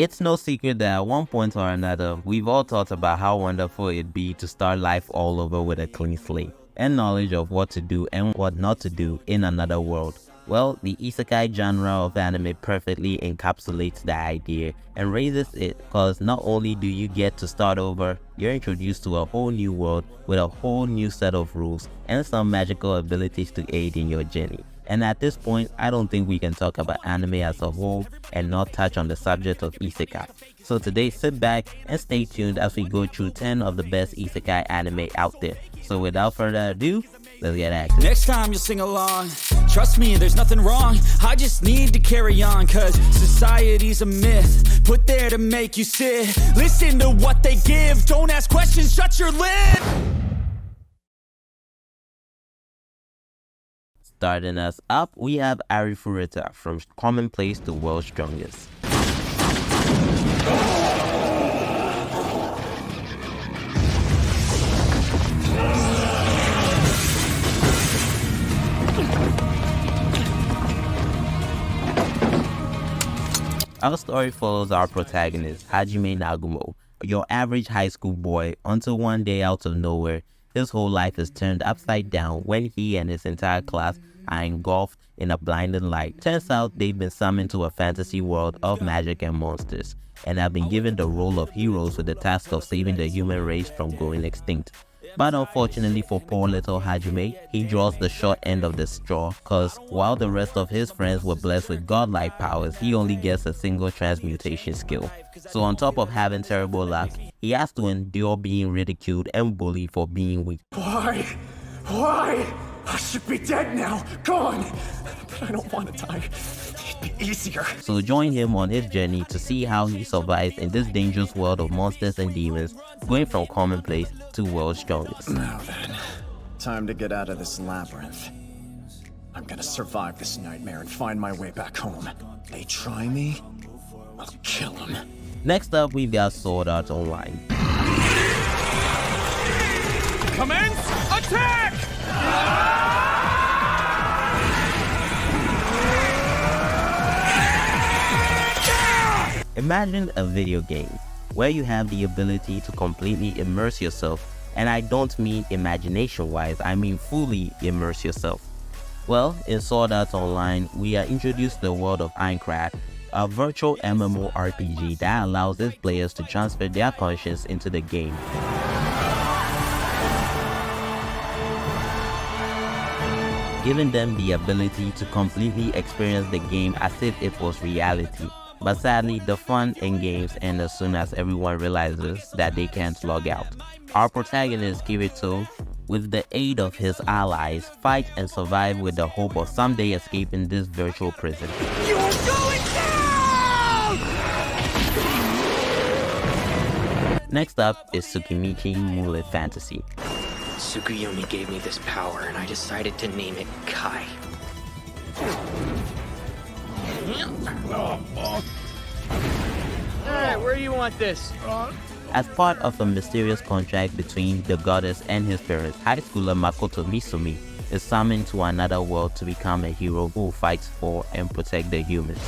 It's no secret that at one point or another, we've all thought about how wonderful it'd be to start life all over with a clean slate and knowledge of what to do and what not to do in another world. Well, the isekai genre of anime perfectly encapsulates that idea and raises it, because not only do you get to start over, you're introduced to a whole new world with a whole new set of rules and some magical abilities to aid in your journey. And at this point, I don't think we can talk about anime as a whole and not touch on the subject of isekai. So today, sit back and stay tuned as we go through 10 of the best isekai anime out there. So without further ado, let's get at it. Next time you'll sing along, trust me, there's nothing wrong. I just need to carry on, cause society's a myth put there to make you sit. Listen to what they give, don't ask questions, shut your lid. Starting us up, we have Arifureta, from commonplace to world's strongest. Our story follows our protagonist, Hajime Nagumo, your average high school boy, until one day out of nowhere, his whole life is turned upside down when he and his entire class are engulfed in a blinding light. Turns out they've been summoned to a fantasy world of magic and monsters, and have been given the role of heroes with the task of saving the human race from going extinct. But unfortunately for poor little Hajime, he draws the short end of the straw, cause while the rest of his friends were blessed with godlike powers, he only gets a single transmutation skill. So on top of having terrible luck, he has to endure being ridiculed and bullied for being weak. Why? I should be dead now, gone! But I don't want to die. It'd be easier. So join him on his journey to see how he survives in this dangerous world of monsters and demons, going from commonplace to world's strongest. Now then, time to get out of this labyrinth. I'm gonna survive this nightmare and find my way back home. They try me, I'll kill them. Next up, we've got Sword Art Online. Commence attack! Imagine a video game where you have the ability to completely immerse yourself, and I don't mean imagination-wise, I mean fully immerse yourself. Well, in Sword Art Online, we are introduced to the world of Reincarnated, a virtual MMORPG that allows its players to transfer their conscience into the game. Giving them the ability to completely experience the game as if it was reality. But sadly, the fun and games end as soon as everyone realizes that they can't log out. Our protagonist, Kirito, with the aid of his allies, fight and survive with the hope of someday escaping this virtual prison. You're going down! Next up is Tsukimichi Moonlit Fantasy. Tsukuyomi gave me this power and I decided to name it Kai. Alright, where do you want this? As part of a mysterious contract between the goddess and his parents, high schooler Makoto Musume is summoned to another world to become a hero who fights for and protect the humans.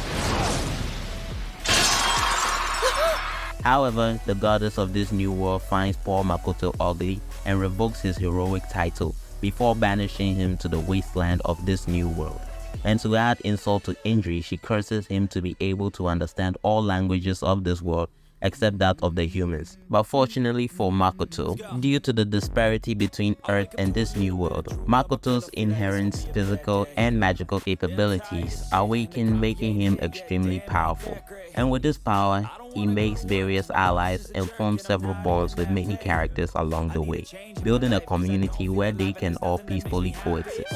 However, the goddess of this new world finds poor Makoto ugly and revokes his heroic title before banishing him to the wasteland of this new world. And to add insult to injury, she curses him to be able to understand all languages of this world except that of the humans. But fortunately for Makoto, due to the disparity between Earth and this new world, Makoto's inherent physical and magical capabilities awaken, making him extremely powerful. And with this power, he makes various allies and forms several bonds with many characters along the way, building a community where they can all peacefully coexist.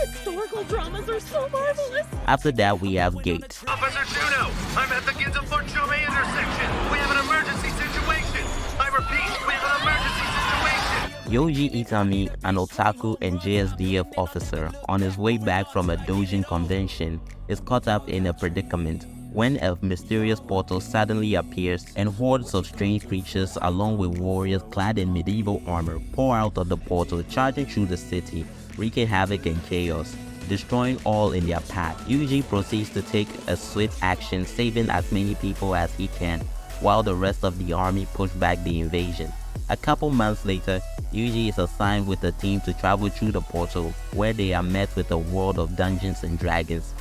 Historical dramas are so marvelous! After that, we have Gate. Officer Juno, I'm at the Ginza-Forchume intersection. We have an emergency situation. I repeat, we have an emergency situation. Yoji Itami, an otaku and JSDF officer, on his way back from a doujin convention, is caught up in a predicament when a mysterious portal suddenly appears and hordes of strange creatures along with warriors clad in medieval armor pour out of the portal, charging through the city, wreaking havoc and chaos. destroying all in their path. Yuji proceeds to take a swift action, saving as many people as he can, while the rest of the army push back the invasion. A couple months later, Yuji is assigned with a team to travel through the portal, where they are met with a world of Dungeons and Dragons,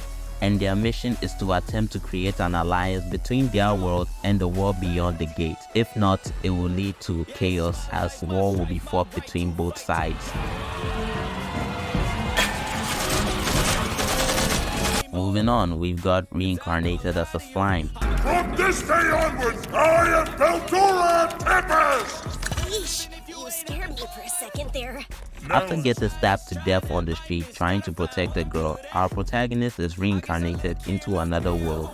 and their mission is to attempt to create an alliance between their world and the world beyond the gate. If not, it will lead to chaos as war will be fought between both sides. Moving on, we've got Reincarnated as a slime. From this day onwards, I am Veldora Tempest! Yeesh, you scared me for a second there. After getting stabbed to death on the street trying to protect a girl, our protagonist is reincarnated into another world.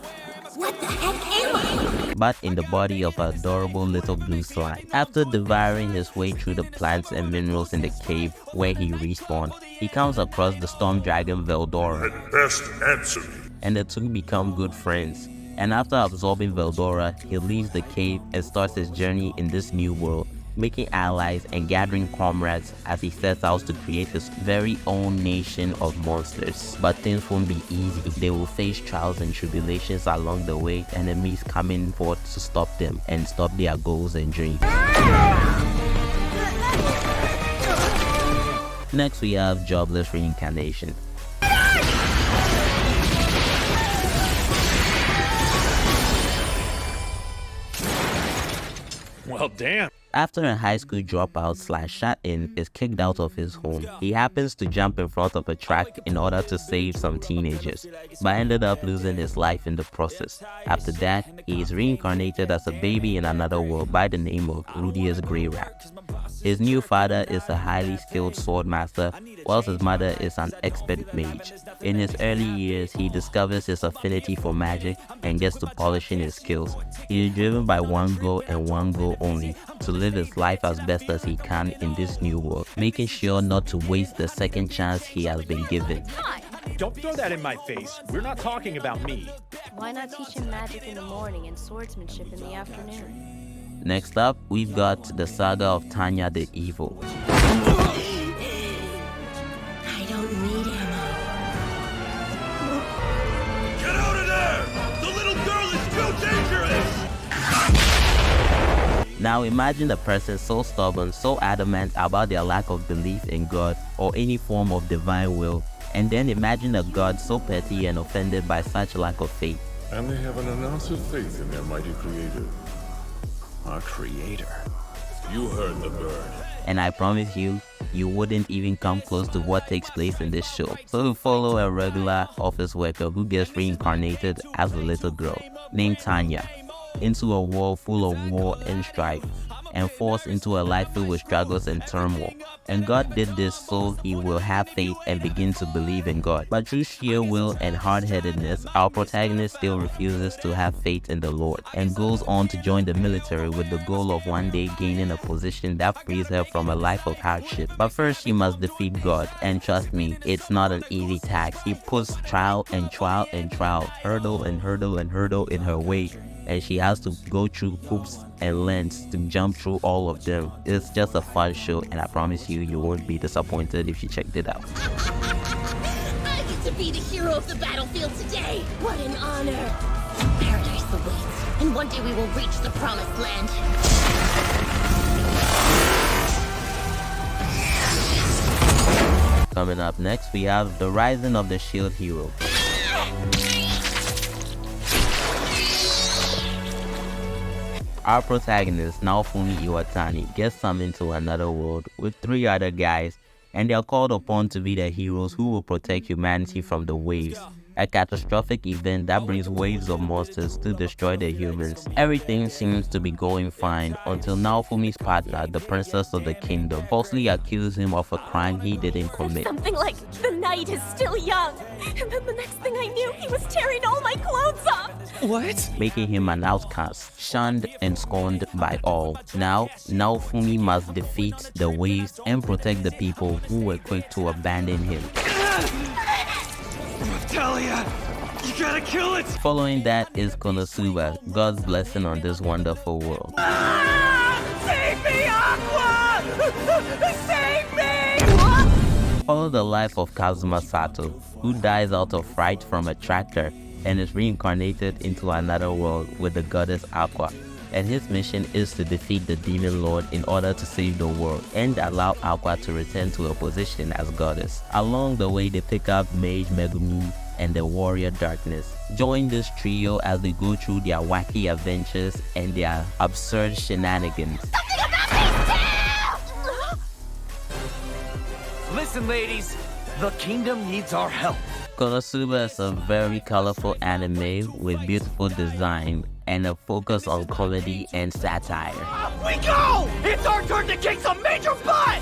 What the heck am I? But in the body of an adorable little blue slime. After devouring his way through the plants and minerals in the cave where he respawned, he comes across the storm dragon Veldora. And best answer me. And the two become good friends. And after absorbing Veldora, he leaves the cave and starts his journey in this new world, making allies and gathering comrades as he sets out to create his very own nation of monsters. But things won't be easy. They will face trials and tribulations along the way, enemies coming forth to stop them and stop their goals and dreams. Next we have Jobless Reincarnation. Well, damn. After a high school dropout / shut-in is kicked out of his home, he happens to jump in front of a truck in order to save some teenagers, but ended up losing his life in the process. After that, he is reincarnated as a baby in another world by the name of Rudius Grey Rat. His new father is a highly skilled sword master, whilst his mother is an expert mage. In his early years, he discovers his affinity for magic and gets to polishing his skills. He is driven by one goal and one goal only: to live his life as best as he can in this new world, making sure not to waste the second chance he has been given. Don't throw that in my face. We're not talking about me. Why not teach him magic in the morning and swordsmanship in the afternoon? Next up, we've got the Saga of Tanya the Evil. I don't need ammo. Get out of there! The little girl is too dangerous! Now imagine a person so stubborn, so adamant about their lack of belief in God or any form of divine will, and then imagine a God so petty and offended by such lack of faith. And they have an ounce of faith in their mighty creator. Our creator. You heard the bird. And I promise you, you wouldn't even come close to what takes place in this show. So we follow a regular office worker who gets reincarnated as a little girl named Tanya into a world full of war and strife, and forced into a life filled with struggles and turmoil. And God did this so he will have faith and begin to believe in God. But through sheer will and hard-headedness, our protagonist still refuses to have faith in the Lord and goes on to join the military with the goal of one day gaining a position that frees her from a life of hardship. But first she must defeat God, and trust me, it's not an easy task. He puts trial and trial and trial, hurdle and hurdle and hurdle in her way, and she has to go through hoops and lens to jump through all of them. It's just a fun show, and I promise you, you won't be disappointed if you checked it out. I get to be the hero of the battlefield today. What an honor. Paradise awaits, and one day we will reach the promised land. Coming up next, we have the Rising of the Shield Hero. Our protagonist, Naofumi Iwatani, gets summoned to another world with 3 other guys, and they are called upon to be the heroes who will protect humanity from the waves. A catastrophic event that brings waves of monsters to destroy the humans. Everything seems to be going fine until Naofumi's partner, the princess of the kingdom, falsely accused him of a crime he didn't commit. Something like, the night is still young. And then the next thing I knew, he was tearing all my clothes off. What? Making him an outcast, shunned and scorned by all. Now, Naofumi must defeat the waves and protect the people who were quick to abandon him. Talia, you gotta kill it! Following that is Konosuba, God's blessing on this wonderful world. Save me, Aqua! Save me! follow the life of Kazuma Sato, who dies out of fright from a tractor and is reincarnated into another world with the goddess Aqua. And his mission is to defeat the Demon Lord in order to save the world and allow Aqua to return to her position as goddess. Along the way, they pick up Mage Megumi and the Warrior Darkness. Join this trio as they go through their wacky adventures and their absurd shenanigans. Listen, ladies, the kingdom needs our help. Konosuba is a very colorful anime with beautiful design and a focus on comedy and satire. Off we go! It's our turn to kick some major butt!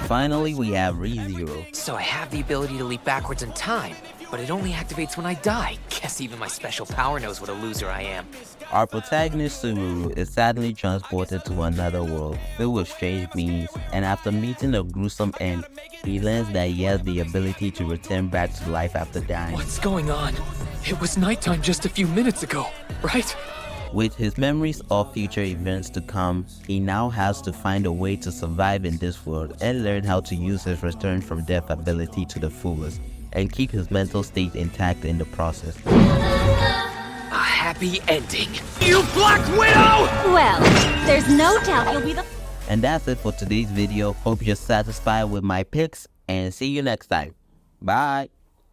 Finally, we have ReZero. So I have the ability to leap backwards in time, but it only activates when I die. Guess even my special power knows what a loser I am. Our protagonist Sumuru is sadly transported to another world filled with strange beings, and after meeting a gruesome end, he learns that he has the ability to return back to life after dying. What's going on? It was nighttime just a few minutes ago, right? With his memories of future events to come, he now has to find a way to survive in this world and learn how to use his return from death ability to the fullest and keep his mental state intact in the process. A happy ending. You Black Widow! Well, there's no doubt you'll be the... And that's it for today's video. Hope you're satisfied with my picks and see you next time. Bye!